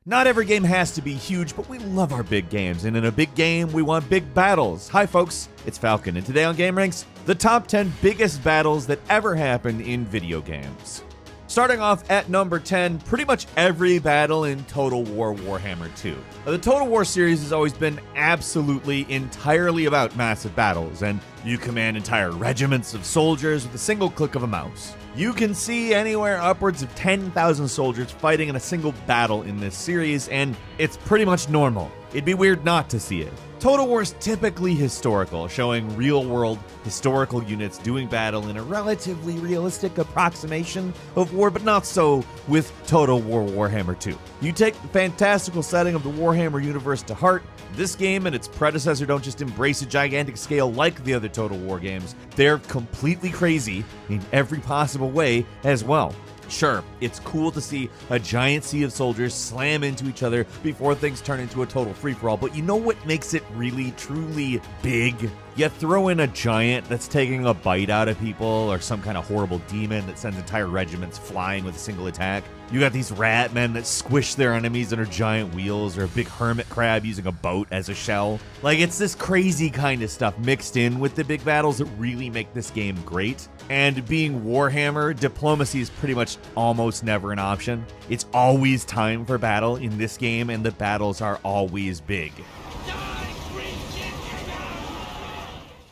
Not every game has to be huge, but we love our big games, and in a big game, we want big battles. Hi folks, it's Falcon, and today on Game Ranks, the top 10 biggest battles that ever happened in video games. Starting off at number 10, pretty much every battle in Total War Warhammer 2. The Total War series has always been absolutely entirely about massive battles, and you command entire regiments of soldiers with a single click of a mouse. You can see anywhere upwards of 10,000 soldiers fighting in a single battle in this series, and it's pretty much normal. It'd be weird not to see it. Total War is typically historical, showing real-world historical units doing battle in a relatively realistic approximation of war, but not so with Total War Warhammer 2. You take the fantastical setting of the Warhammer universe to heart. This game and its predecessor don't just embrace a gigantic scale like the other Total War games, they're completely crazy in every possible way as well. Sure, it's cool to see a giant sea of soldiers slam into each other before things turn into a total free-for-all, but you know what makes it really, truly big? You throw in a giant that's taking a bite out of people, or some kind of horrible demon that sends entire regiments flying with a single attack. You got these rat men that squish their enemies under giant wheels, or a big hermit crab using a boat as a shell. Like, it's this crazy kind of stuff mixed in with the big battles that really make this game great. And being Warhammer, diplomacy is pretty much almost never an option. It's always time for battle in this game, and the battles are always big.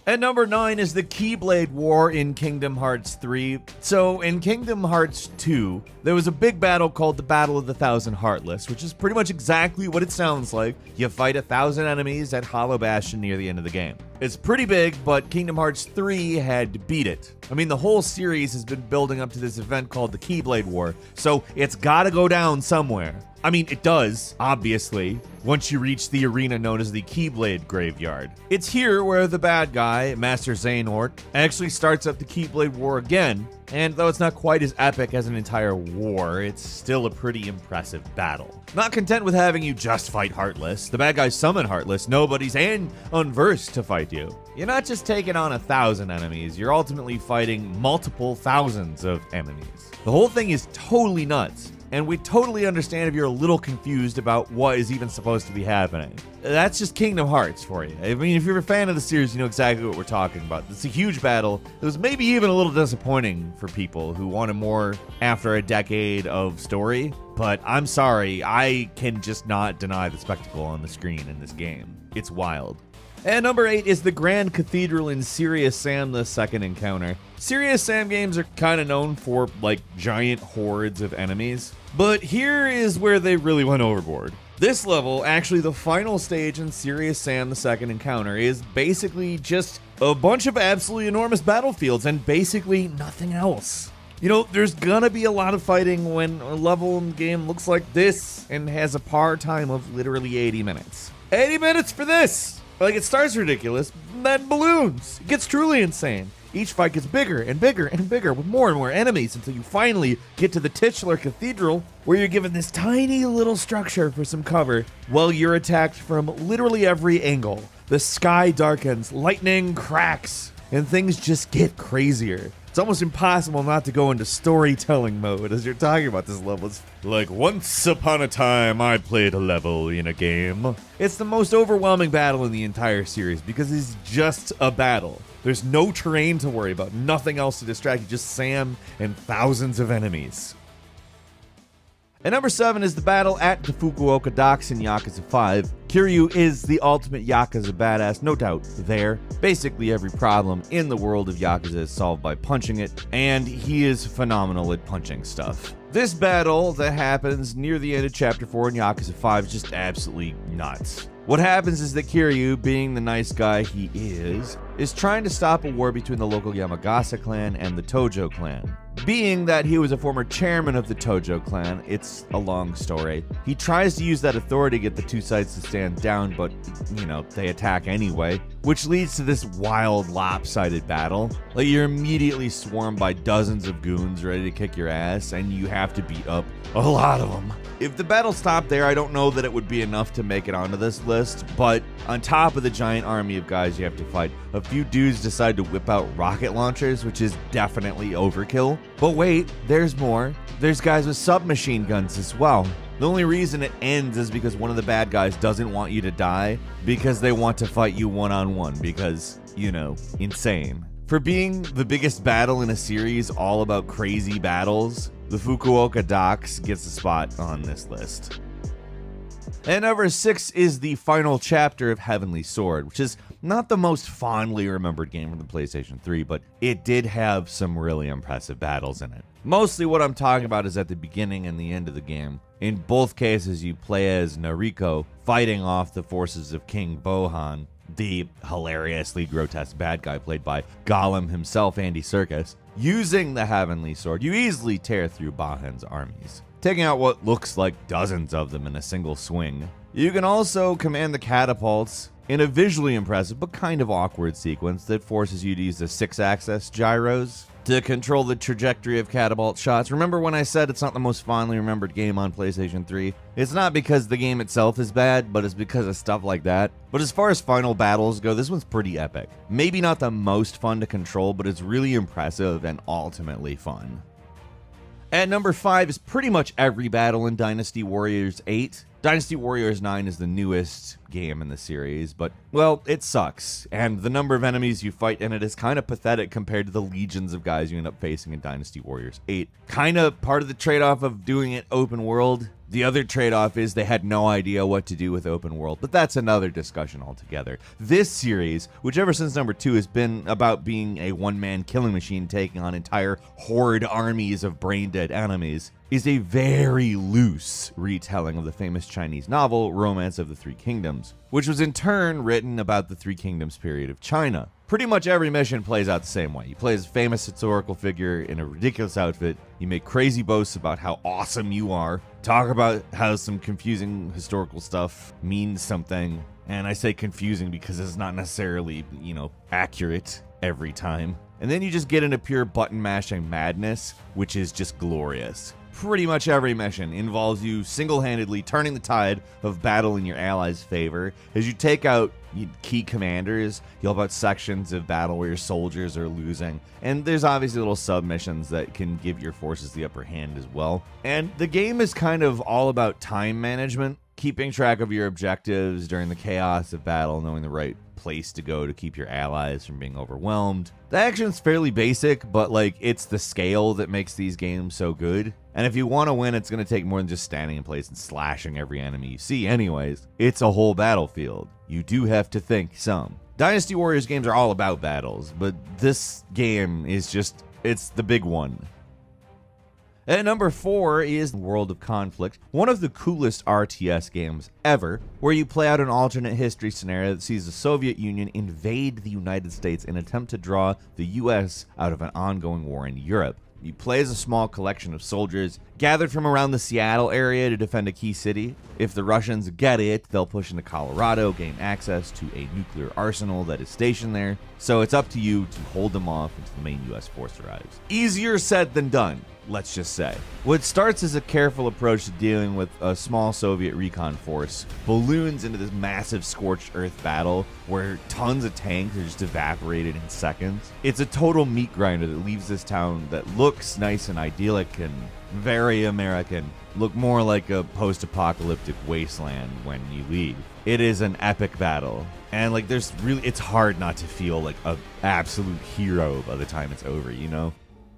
At number 9 is the Keyblade War in Kingdom Hearts 3. So in Kingdom Hearts 2, there was a big battle called the Battle of the Thousand Heartless, which is pretty much exactly what it sounds like. You fight 1,000 enemies at Hollow Bastion near the end of the game. It's pretty big, but Kingdom Hearts 3 had to beat it. I mean, the whole series has been building up to this event called the Keyblade War, so it's gotta go down somewhere. I mean, it does, obviously, once you reach the arena known as the Keyblade Graveyard. It's here where the bad guy, Master Xehanort, actually starts up the Keyblade War again, and though it's not quite as epic as an entire war, it's still a pretty impressive battle. Not content with having you just fight Heartless, the bad guys summon Heartless nobodies and unversed to fight you. You're not just taking on 1,000 enemies, you're ultimately fighting multiple thousands of enemies. The whole thing is totally nuts. And we totally understand if you're a little confused about what is even supposed to be happening. That's just Kingdom Hearts for you. I mean, if you're a fan of the series, you know exactly what we're talking about. It's a huge battle. It was maybe even a little disappointing for people who wanted more after a decade of story. But I'm sorry, I can just not deny the spectacle on the screen in this game. It's wild. And number 8 is the Grand Cathedral in Serious Sam the Second Encounter. Serious Sam games are kind of known for, like, giant hordes of enemies. But here is where they really went overboard. This level, actually the final stage in Serious Sam the Second Encounter, is basically just a bunch of absolutely enormous battlefields and basically nothing else. You know, there's gonna be a lot of fighting when a level in the game looks like this and has a par time of literally 80 minutes. 80 minutes for this! Like, it starts ridiculous, then balloons. It gets truly insane. Each fight gets bigger and bigger and bigger with more and more enemies until you finally get to the titular cathedral, where you're given this tiny little structure for some cover while you're attacked from literally every angle. The sky darkens, lightning cracks, and things just get crazier. It's almost impossible not to go into storytelling mode as you're talking about this level. It's like, once upon a time, I played a level in a game. It's the most overwhelming battle in the entire series because it's just a battle. There's no terrain to worry about, nothing else to distract you, just Sam and thousands of enemies. And number 7 is the battle at the Fukuoka docks in Yakuza 5. Kiryu is the ultimate Yakuza badass, no doubt there. Basically every problem in the world of Yakuza is solved by punching it, and he is phenomenal at punching stuff. This battle that happens near the end of Chapter 4 in Yakuza 5 is just absolutely nuts. What happens is that Kiryu, being the nice guy he is trying to stop a war between the local Yamagasa clan and the Tojo clan. Being that he was a former chairman of the Tojo clan, it's a long story. He tries to use that authority to get the two sides to stand down, but, you know, they attack anyway, which leads to this wild, lopsided battle. Like, you're immediately swarmed by dozens of goons ready to kick your ass, and you have to beat up a lot of them. If the battle stopped there, I don't know that it would be enough to make it onto this list, but on top of the giant army of guys you have to fight, a few dudes decide to whip out rocket launchers, which is definitely overkill. But wait, there's more. There's guys with submachine guns as well. The only reason it ends is because one of the bad guys doesn't want you to die because they want to fight you one-on-one because, you know, insane. For being the biggest battle in a series all about crazy battles, the Fukuoka Docks gets a spot on this list. And number 6 is the final chapter of Heavenly Sword, which is not the most fondly remembered game from the PlayStation 3, but it did have some really impressive battles in it. Mostly what I'm talking about is at the beginning and the end of the game. In both cases, you play as Nariko, fighting off the forces of King Bohan, the hilariously grotesque bad guy played by Gollum himself, Andy Serkis. Using the Heavenly Sword, you easily tear through Bohan's armies, taking out what looks like dozens of them in a single swing. You can also command the catapults in a visually impressive but kind of awkward sequence that forces you to use the 6-axis gyros to control the trajectory of catapult shots. Remember when I said it's not the most fondly remembered game on PlayStation 3? It's not because the game itself is bad, but it's because of stuff like that. But as far as final battles go, this one's pretty epic. Maybe not the most fun to control, but it's really impressive and ultimately fun. At number 5 is pretty much every battle in Dynasty Warriors 8. Dynasty Warriors 9 is the newest game in the series, but, well, it sucks. And the number of enemies you fight in it is kind of pathetic compared to the legions of guys you end up facing in Dynasty Warriors 8. Kind of part of the trade-off of doing it open world. The other trade-off is they had no idea what to do with open world, but that's another discussion altogether. This series, which ever since number 2 has been about being a one-man killing machine taking on entire horde armies of brain-dead enemies, is a very loose retelling of the famous Chinese novel Romance of the Three Kingdoms, which was in turn written about the Three Kingdoms period of China. Pretty much every mission plays out the same way. You play as a famous historical figure in a ridiculous outfit, you make crazy boasts about how awesome you are, talk about how some confusing historical stuff means something, and I say confusing because it's not necessarily, accurate every time. And then you just get into pure button mashing madness, which is just glorious. Pretty much every mission involves you single-handedly turning the tide of battle in your allies' favor. As you take out key commanders, you'll have sections of battle where your soldiers are losing, and there's obviously little sub-missions that can give your forces the upper hand as well. And the game is kind of all about time management, keeping track of your objectives during the chaos of battle, knowing the right place to go to keep your allies from being overwhelmed. The action's fairly basic, but it's the scale that makes these games so good. And if you want to win, it's going to take more than just standing in place and slashing every enemy you see anyways. It's a whole battlefield. You do have to think some. Dynasty Warriors games are all about battles, but this game is it's the big one. At number 4 is World of Conflict, one of the coolest RTS games ever, where you play out an alternate history scenario that sees the Soviet Union invade the United States and attempt to draw the U.S. out of an ongoing war in Europe. You play as a small collection of soldiers gathered from around the Seattle area to defend a key city. If the Russians get it, they'll push into Colorado, gain access to a nuclear arsenal that is stationed there. So it's up to you to hold them off until the main US force arrives. Easier said than done, let's just say. What starts as a careful approach to dealing with a small Soviet recon force balloons into this massive scorched earth battle where tons of tanks are just evaporated in seconds. It's a total meat grinder that leaves this town that looks nice and idyllic and very American, look more like a post-apocalyptic wasteland when you leave. It is an epic battle, and it's hard not to feel like an absolute hero by the time it's over,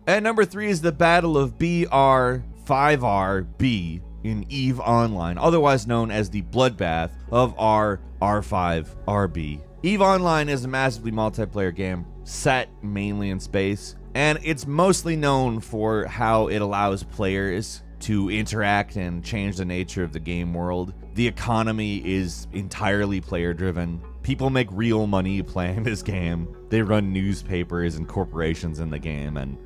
At number 3 is the Battle of BR5RB in EVE Online, otherwise known as the Bloodbath of R5RB. EVE Online is a massively multiplayer game set mainly in space, and it's mostly known for how it allows players to interact and change the nature of the game world. The economy is entirely player-driven. People make real money playing this game. They run newspapers and corporations in the game, and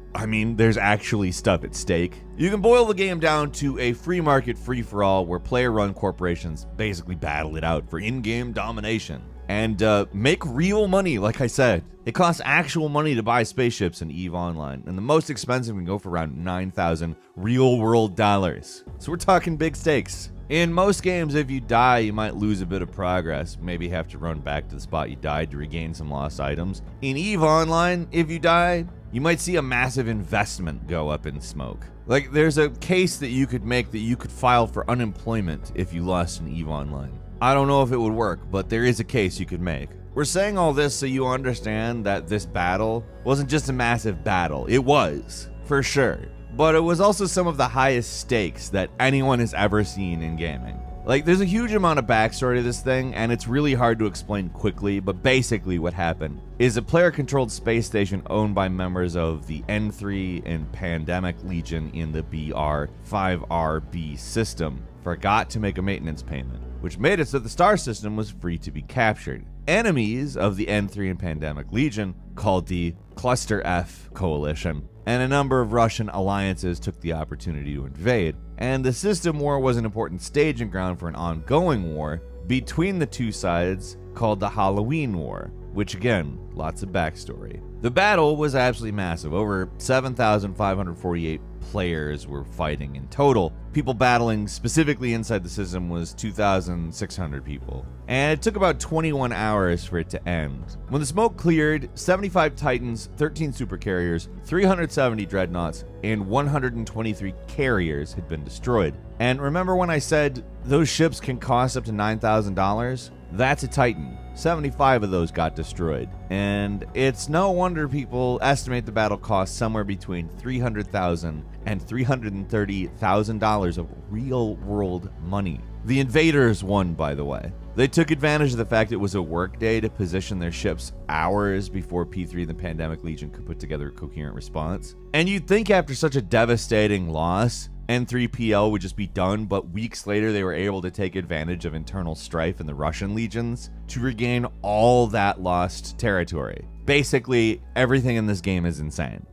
there's actually stuff at stake. You can boil the game down to a free market free-for-all where player-run corporations basically battle it out for in-game domination. and make real money, like I said. It costs actual money to buy spaceships in EVE Online, and the most expensive can go for around 9,000 real-world dollars. So we're talking big stakes. In most games, if you die, you might lose a bit of progress, maybe have to run back to the spot you died to regain some lost items. In EVE Online, if you die, you might see a massive investment go up in smoke. Like, there's a case that you could make that you could file for unemployment if you lost in EVE Online. I don't know if it would work, but there is a case you could make. We're saying all this so you understand that this battle wasn't just a massive battle. It was, for sure. But it was also some of the highest stakes that anyone has ever seen in gaming. Like, there's a huge amount of backstory to this thing, and it's really hard to explain quickly, but basically what happened is a player-controlled space station owned by members of the N3 and Pandemic Legion in the BR-5RB system forgot to make a maintenance payment, which made it so the star system was free to be captured. Enemies of the N3 and Pandemic Legion, called the Cluster F Coalition, and a number of Russian alliances took the opportunity to invade, and the system war was an important staging ground for an ongoing war between the two sides called the Halloween War, which again, lots of backstory. The battle was absolutely massive. Over 7,548 players were fighting in total. People battling specifically inside the system was 2,600 people. And it took about 21 hours for it to end. When the smoke cleared, 75 Titans, 13 supercarriers, 370 dreadnoughts, and 123 carriers had been destroyed. And remember when I said those ships can cost up to $9,000? That's a Titan. 75 of those got destroyed. And it's no wonder people estimate the battle cost somewhere between $300,000 and $330,000 of real-world money. The invaders won, by the way. They took advantage of the fact it was a work day to position their ships hours before P3 and the Pandemic Legion could put together a coherent response. And you'd think after such a devastating loss, N3PL would just be done, but weeks later they were able to take advantage of internal strife in the Russian legions to regain all that lost territory. Basically, everything in this game is insane.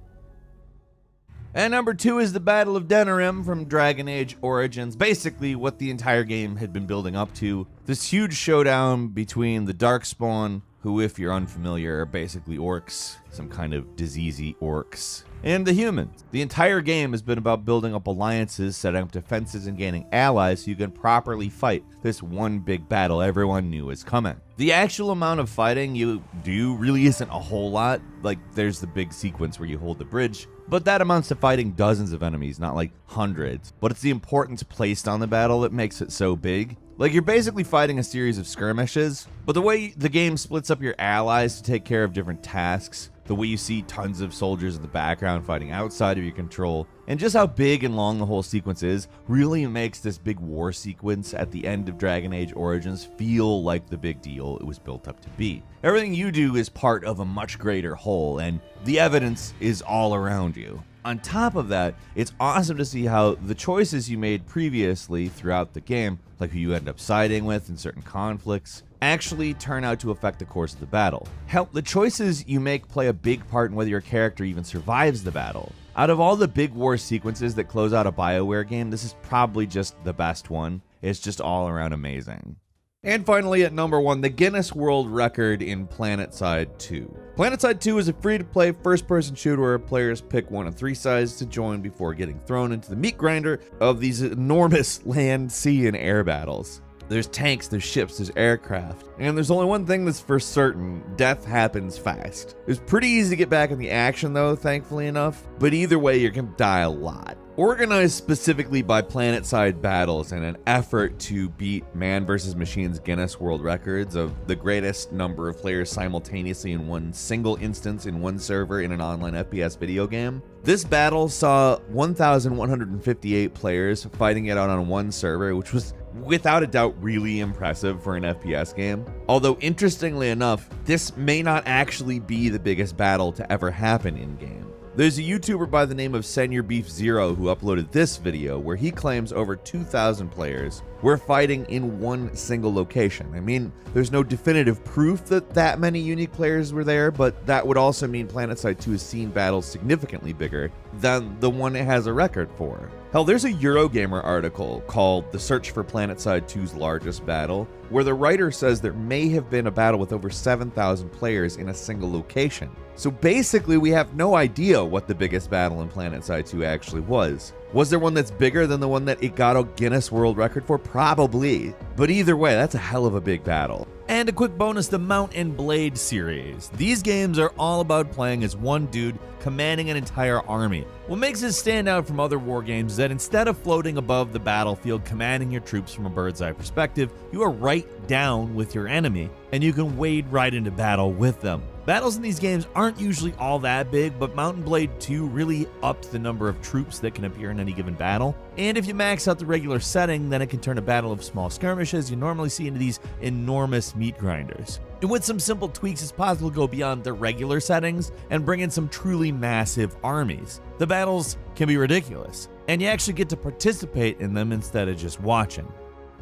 And number 2 is the Battle of Denerim from Dragon Age Origins, basically what the entire game had been building up to. This huge showdown between the Darkspawn, who, if you're unfamiliar, are basically orcs, some kind of diseasey orcs, and the humans. The entire game has been about building up alliances, setting up defenses, and gaining allies so you can properly fight this one big battle everyone knew was coming. The actual amount of fighting you do really isn't a whole lot. Like, there's the big sequence where you hold the bridge, but that amounts to fighting dozens of enemies, not like hundreds. But it's the importance placed on the battle that makes it so big. Like, you're basically fighting a series of skirmishes, but the way the game splits up your allies to take care of different tasks, the way you see tons of soldiers in the background fighting outside of your control, and just how big and long the whole sequence is, really makes this big war sequence at the end of Dragon Age Origins feel like the big deal it was built up to be. Everything you do is part of a much greater whole, and the evidence is all around you. On top of that, it's awesome to see how the choices you made previously throughout the game, like who you end up siding with in certain conflicts, actually turn out to affect the course of the battle. Hell, the choices you make play a big part in whether your character even survives the battle. Out of all the big war sequences that close out a BioWare game, this is probably just the best one. It's just all around amazing. And finally, at number 1, the Guinness World Record in PlanetSide 2. PlanetSide 2 is a free-to-play first-person shooter where players pick one of 3 sides to join before getting thrown into the meat grinder of these enormous land, sea, and air battles. There's tanks, there's ships, there's aircraft, and there's only one thing that's for certain: death happens fast. It was pretty easy to get back in the action though, thankfully enough, but either way you're gonna die a lot. Organized specifically by PlanetSide Battles in an effort to beat Man vs. Machine's Guinness World Records of the greatest number of players simultaneously in one single instance in one server in an online FPS video game, this battle saw 1,158 players fighting it out on one server, which was without a doubt really impressive for an FPS game. Although interestingly enough, this may not actually be the biggest battle to ever happen in-game. There's a YouTuber by the name of SeniorBeef0 who uploaded this video where he claims over 2,000 players were fighting in one single location. I mean, there's no definitive proof that many unique players were there, but that would also mean PlanetSide 2 has seen battles significantly bigger than the one it has a record for. Hell, there's a Eurogamer article called The Search for PlanetSide 2's Largest Battle, where the writer says there may have been a battle with over 7,000 players in a single location. So basically, we have no idea what the biggest battle in PlanetSide 2 actually was. Was there one that's bigger than the one that it got a Guinness World Record for? Probably. But either way, that's a hell of a big battle. And a quick bonus, the Mount and Blade series. These games are all about playing as one dude commanding an entire army. What makes this stand out from other war games is that instead of floating above the battlefield commanding your troops from a bird's eye perspective, you are right down with your enemy, and you can wade right into battle with them. Battles in these games aren't usually all that big, but Mount and Blade 2 really upped the number of troops that can appear in any given battle. And if you max out the regular setting, then it can turn a battle of small skirmishes you normally see into these enormous meat grinders. And with some simple tweaks, it's possible to go beyond the regular settings and bring in some truly massive armies. The battles can be ridiculous, and you actually get to participate in them instead of just watching.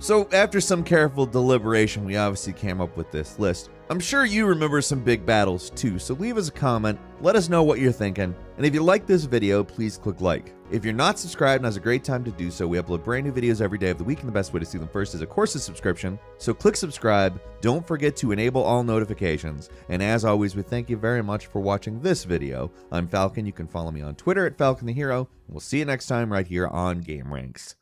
So after some careful deliberation, we obviously came up with this list. I'm sure you remember some big battles too, so leave us a comment, let us know what you're thinking, and if you like this video, please click like. If you're not subscribed, now's a great time to do so. We upload brand new videos every day of the week, and the best way to see them first is of course a subscription, so click subscribe, don't forget to enable all notifications, and as always, we thank you very much for watching this video. I'm Falcon, you can follow me on Twitter at Falcon the Hero, and we'll see you next time right here on Game Ranks.